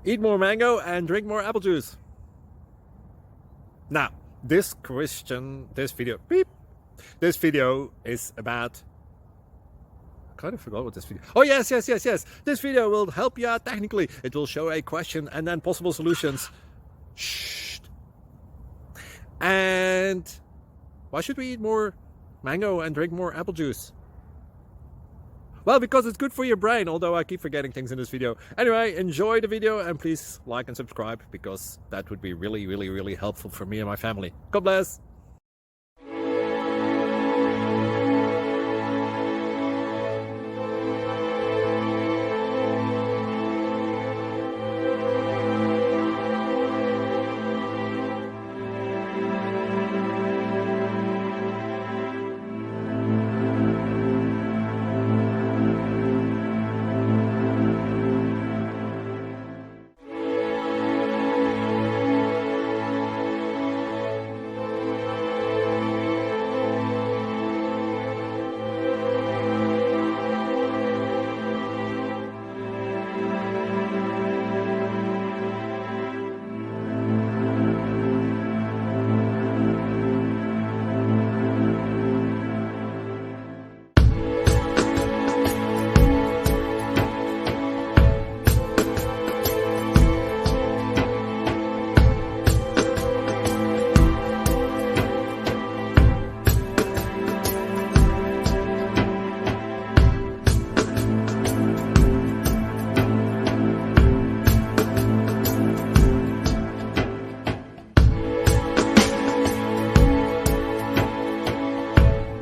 Eat more mango and drink more apple juice. Now, this video is about, I kind of forgot what this video. Oh, yes. This video will help you out technically. It will show a question and then possible solutions. Shh. And why should we eat more mango and drink more apple juice? Well, because it's good for your brain, although I keep forgetting things in this video. Anyway, enjoy the video and please like and subscribe, because that would be really helpful for me and my family. God bless!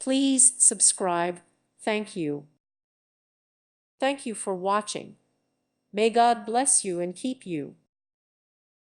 Please subscribe. Thank you. Thank you for watching. May God bless you and keep you.